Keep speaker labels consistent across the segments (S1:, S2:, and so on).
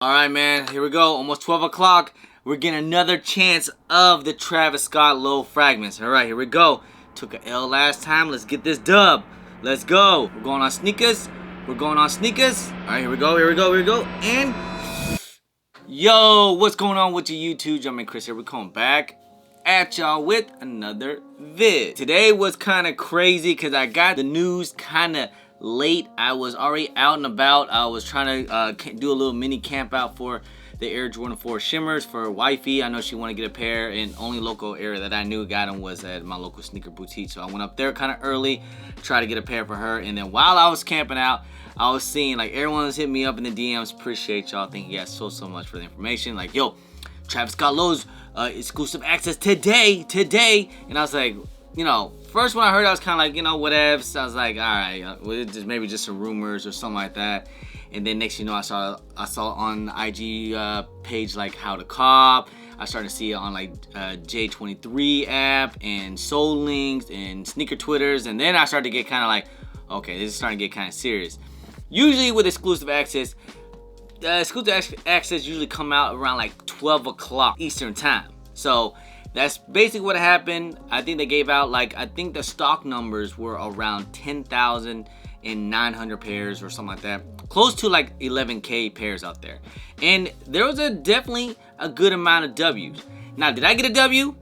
S1: Alright, man, here we go. Almost 12 o'clock. We're getting another chance of the Travis Scott low fragments. Alright, here we go. Took a L last time. Let's get this dub. Let's go. We're going on sneakers. Alright, here we go. And yo, what's going on with your YouTube? Jumpman Chris here. We're coming back at y'all with another vid. Today was kind of crazy because I got the news kind of late. I was already out and about. I was trying to do a little mini camp out for the Air Jordan 4 Shimmers for wifey. I know she wanted to get a pair, and only local area that I knew got them was at my local sneaker boutique. So I went up there kind of early, try to get a pair for her. And then while I was camping out, I was seeing like everyone was hitting me up in the DMs. Appreciate y'all. Thank you guys so much for the information. Like, yo, Travis Scott Lowe's exclusive access today. And I was like, you know, first when I heard, I was kind of like, you know, whatevs. I was like, all right, well, maybe just some rumors or something like that. And then next, you know, I saw on the IG page like How to Cop. I started to see it on like J23 app and Soul Links and sneaker Twitters. And then I started to get kind of like, okay, this is starting to get kind of serious. Usually with exclusive access, usually come out around like 12 o'clock Eastern time. So that's basically what happened. I think they gave out like, I think the stock numbers were around 10,900 pairs or something like that. Close to like 11K pairs out there. And there was definitely a good amount of W's. Now, did I get a W?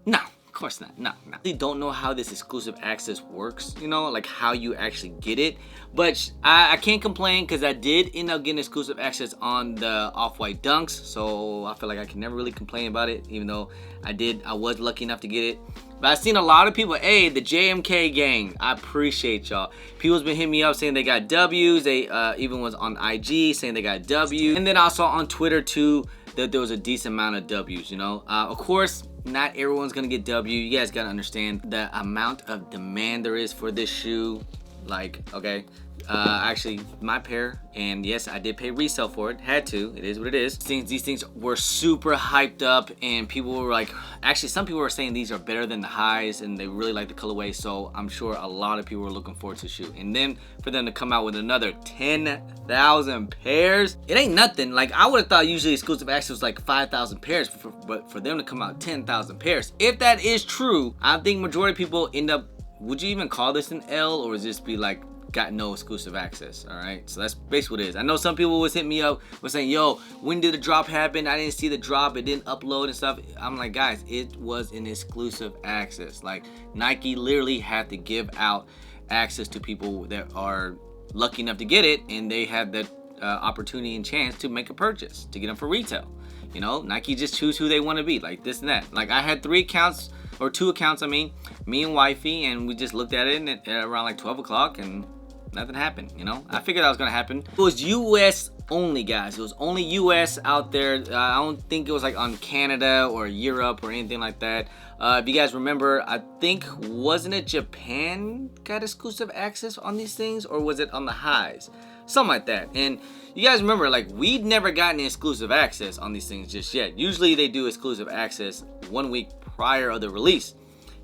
S1: No. Of course not. No. I really don't know how this exclusive access works, you know, like how you actually get it. But I can't complain because I did end up getting exclusive access on the Off-White Dunks. So I feel like I can never really complain about it, even though I was lucky enough to get it. But I've seen a lot of people, hey, the JMK gang, I appreciate y'all. People's been hitting me up saying they got W's. They even was on IG saying they got W's. And then I saw on Twitter too that there was a decent amount of W's, you know. Of course, not everyone's gonna get W. You guys gotta understand the amount of demand there is for this shoe. Like, okay, actually my pair, and yes, I did pay resale for it. Had to. It is what it is. These things were super hyped up, and people were like, actually some people were saying these are better than the highs, and they really like the colorway. So I'm sure a lot of people were looking forward to the shoe. And then for them to come out with another 10,000 pairs, it ain't nothing. Like, I would have thought usually exclusive access was like 5,000 pairs, but for them to come out 10,000 pairs, if that is true, I think majority of people end up, would you even call this an L, or would this be like, got no exclusive access? All right, so that's basically what it is. I know some people was hitting me up, was saying, yo, when did the drop happen? I didn't see the drop, it didn't upload and stuff. I'm like, guys, it was an exclusive access. Like, Nike literally had to give out access to people that are lucky enough to get it, and they have that opportunity and chance to make a purchase, to get them for retail. You know, Nike just choose who they want to be, like this and that. Like, I had 2 accounts, I mean, me and wifey, and we just looked at it at around like 12 o'clock, and nothing happened, you know. I figured that was gonna happen. It was US only, guys. It was only US out there. I don't think it was like on Canada or Europe or anything like that. If you guys remember, I think, wasn't it Japan got exclusive access on these things, or was it on the highs? Something like that. And you guys remember, like, we'd never gotten exclusive access on these things just yet. Usually they do exclusive access 1 week prior of the release.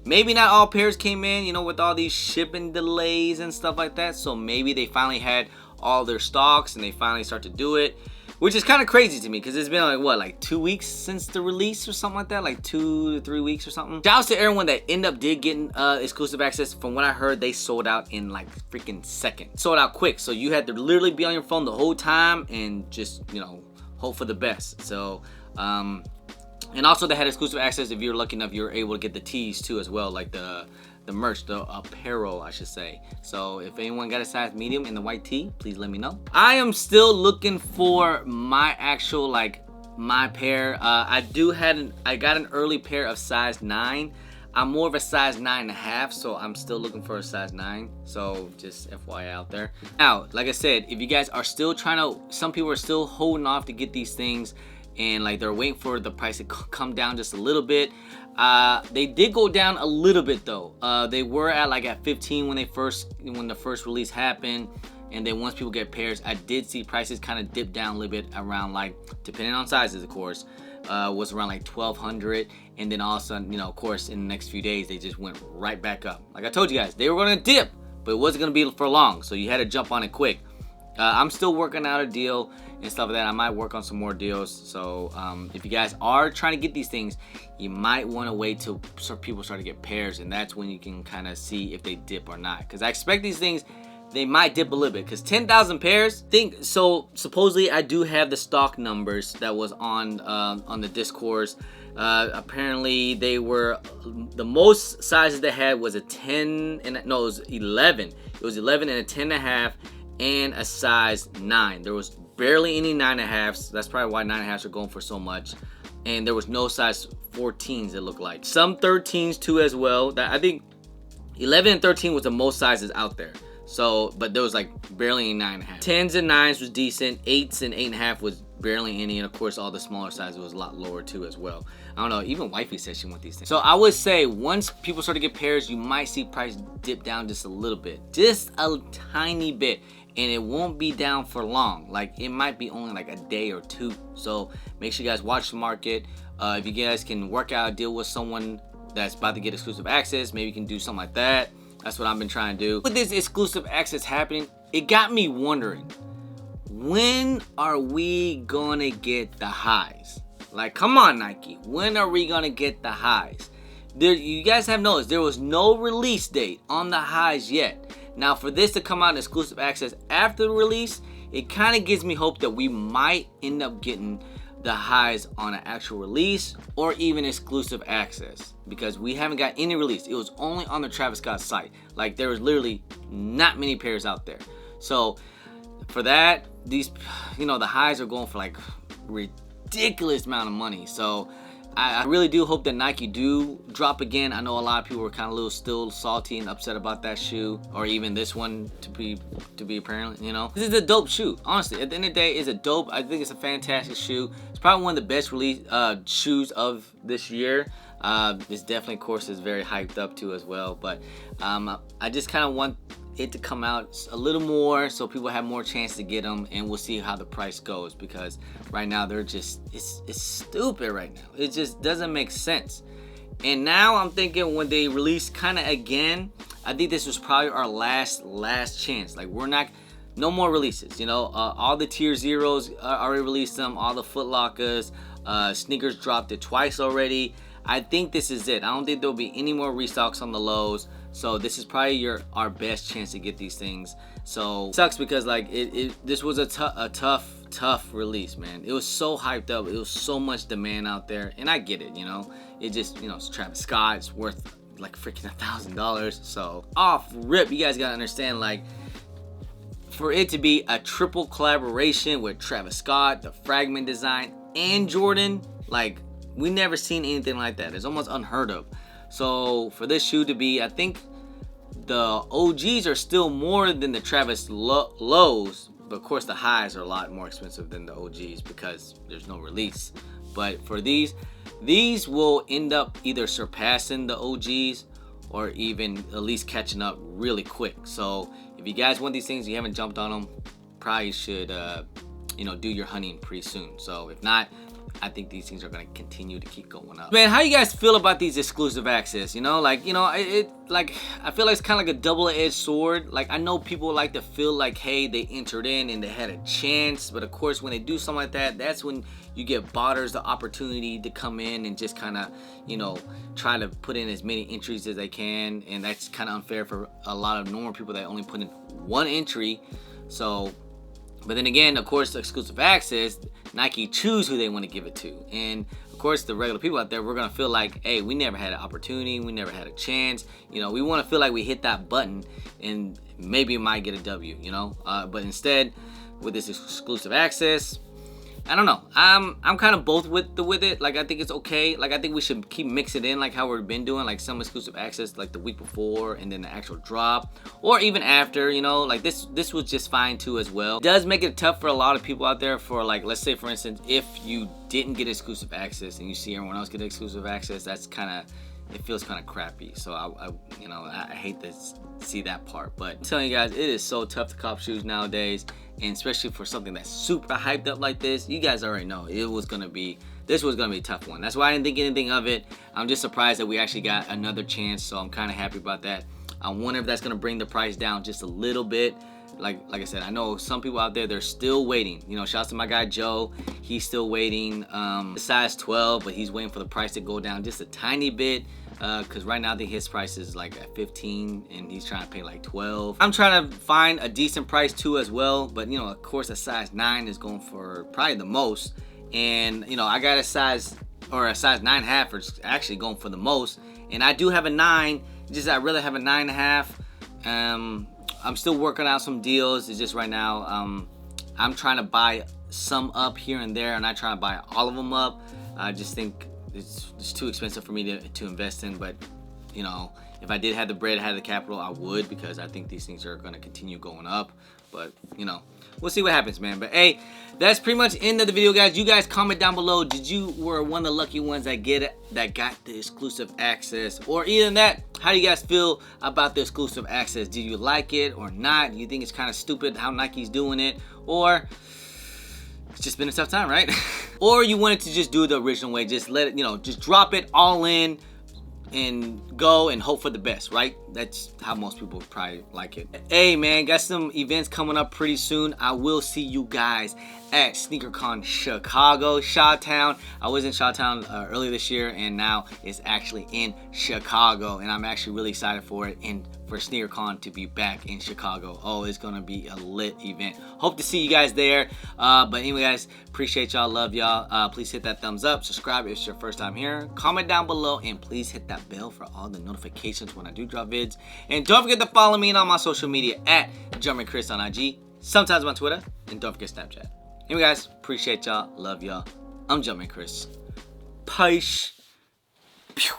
S1: Maybe not all pairs came in, you know, with all these shipping delays and stuff like that. So maybe they finally had all their stocks and they finally start to do it, which is kind of crazy to me because it's been like, what, like 2 weeks since the release or something like that, like 2 to 3 weeks or something. Shouts to everyone that did getting exclusive access. From what I heard, they sold out in like freaking seconds. Sold out quick. So you had to literally be on your phone the whole time and just, you know, hope for the best. So, and also they had exclusive access if you're lucky enough, you're able to get the tees too as well, like the merch, the apparel, I should say. So if anyone got a size medium in the white tee, please let me know. I am still looking for my actual, like, my pair. I got an early pair of size 9. I'm more of a size 9.5, so I'm still looking for a size 9. So just FYI out there. Now, like I said, if you guys are still some people are still holding off to get these things, and like they're waiting for the price to come down just a little bit. They did go down a little bit though. They were at 15 when the first release happened, and then once people get pairs, I did see prices kind of dip down a little bit around, like, depending on sizes, of course, was around like 1,200, and then all of a sudden, you know, of course, in the next few days they just went right back up. Like I told you guys, they were gonna dip, but it wasn't gonna be for long, so you had to jump on it quick. I'm still working out a deal and stuff like that. I might work on some more deals. So if you guys are trying to get these things, you might want to wait till people start to get pairs, and that's when you can kind of see if they dip or not. Because I expect these things, they might dip a little bit, because 10,000 pairs, so supposedly I do have the stock numbers that was on the Discords. Apparently they were, the most sizes they had was a 10 and no, it was 11. It was 11 and a 10.5 and a size 9. There was barely any 9.5s. That's probably why 9.5s are going for so much. And there was no size 14s, it looked like. Some 13s too as well. That I think 11 and 13 was the most sizes out there. So, but there was like barely any 9.5. 10s and 9s was decent. 8s and 8.5 was barely any. And of course, all the smaller sizes was a lot lower too as well. I don't know, even wifey said she want these things. So I would say once people start to get pairs, you might see price dip down just a little bit. Just a tiny bit. And it won't be down for long. Like, it might be only like a day or two. So make sure you guys watch the market. If you guys can work out a deal with someone that's about to get exclusive access, maybe you can do something like that. That's what I've been trying to do. With this exclusive access happening, it got me wondering, when are we gonna get the highs? Like, come on, Nike. When are we gonna get the highs? You guys have noticed there was no release date on the highs yet. Now, for this to come out in exclusive access after the release, it kind of gives me hope that we might end up getting the highs on an actual release or even exclusive access, because we haven't got any release. It was only on the Travis Scott site. Like, there was literally not many pairs out there. So for that, these, you know, the highs are going for like ridiculous amount of money. So I really do hope that Nike do drop again. I know a lot of people were kind of still salty and upset about that shoe, or even this one to be apparent, you know. This is a dope shoe, honestly. At the end of the day, it's a dope. I think it's a fantastic shoe. It's probably one of the best release shoes of this year. It's definitely, of course, is very hyped up too as well. But I just kind of want it to come out a little more so people have more chance to get them, and we'll see how the price goes, because right now they're just, it's stupid right now. It just doesn't make sense. And now I'm thinking when they release kind of again, I think this was probably our last chance. Like, we're not, no more releases, you know. All the tier zeros already released them, all the Foot Lockers, sneakers dropped it twice already. I think this is it. I don't think there'll be any more restocks on the lows. So this is probably our best chance to get these things. So it sucks because like this was a tough release, man. It was so hyped up. It was so much demand out there, and I get it, you know. It just, you know, it's Travis Scott. It's worth like freaking $1,000. So off rip, you guys gotta understand, like, for it to be a triple collaboration with Travis Scott, the Fragment design, and Jordan, like, we never seen anything like that. It's almost unheard of. So for this shoe to be, I think the OGs are still more than the Travis lows, but of course the highs are a lot more expensive than the OGs because there's no release. But for these will end up either surpassing the OGs or even at least catching up really quick. So if you guys want these things, you haven't jumped on them, probably should you know, do your hunting pretty soon. So if not, I think these things are going to continue to keep going up. Man, how you guys feel about these exclusive access? You know, like, you know, like, I feel like it's kind of like a double-edged sword. Like, I know people like to feel like, hey, they entered in and they had a chance. But of course, when they do something like that, that's when you give botters the opportunity to come in and just kind of, you know, try to put in as many entries as they can. And that's kind of unfair for a lot of normal people that only put in one entry. So, but then again, of course, the exclusive access, Nike choose who they want to give it to. And of course, the regular people out there, we're going to feel like, hey, we never had an opportunity. We never had a chance. You know, we want to feel like we hit that button and maybe might get a W, you know. But instead, with this exclusive access, I don't know. I'm kind of both with it. Like, I think it's okay. Like, I think we should keep mixing it in like how we've been doing, like some exclusive access like the week before and then the actual drop, or even after, you know. Like this was just fine too as well. It does make it tough for a lot of people out there. For like, let's say for instance, if you didn't get exclusive access and you see everyone else get exclusive access, that's kind of, it feels kind of crappy. So I hate to see that part. But I'm telling you guys, it is so tough to cop shoes nowadays, and especially for something that's super hyped up like this. You guys already know this was gonna be a tough one. That's why I didn't think anything of it. I'm just surprised that we actually got another chance, so I'm kind of happy about that. I wonder if that's gonna bring the price down just a little bit. like I said, I know some people out there, they're still waiting. You know, shouts to my guy Joe. He's still waiting. Size 12, but he's waiting for the price to go down just a tiny bit. Because right now I think his price is like at 15 and he's trying to pay like 12. I'm trying to find a decent price too as well. But you know, of course, a size 9 is going for probably the most. And you know, I got a size 9.5 is actually going for the most. And I do have a 9. Just I really have a 9.5. I'm still working out some deals. It's just right now I'm trying to buy some up here and there, and I try to buy all of them up. I just think it's too expensive for me to invest in. But you know, if I did have the bread, had the capital, I would, because I think these things are going to continue going up. But you know, we'll see what happens, man. But hey, that's pretty much the end of the video, guys. You guys comment down below. Did you were one of the lucky ones that got the exclusive access, or either that? How do you guys feel about the exclusive access? Do you like it or not? Do you think it's kind of stupid how Nike's doing it, or it's just been a tough time, right? Or you wanted to just do it the original way, just let it, you know, just drop it all in and go and hope for the best, right? That's how most people probably like it. Hey man, got some events coming up pretty soon. I will see you guys at SneakerCon Chicago, Chi-Town. I was in Chi-Town earlier this year, and now it's actually in Chicago, and I'm actually really excited for it and for SneakerCon to be back in Chicago. Oh, it's gonna be a lit event. Hope to see you guys there. But anyway, guys, appreciate y'all, love y'all. Please hit that thumbs up, subscribe if it's your first time here, comment down below, and please hit that bell for all the notifications when I do drop vids. And don't forget to follow me on my social media at JumpmanChris on IG, sometimes on Twitter, and don't forget Snapchat. Anyway, guys, appreciate y'all, love y'all. I'm JumpmanChris. Peace.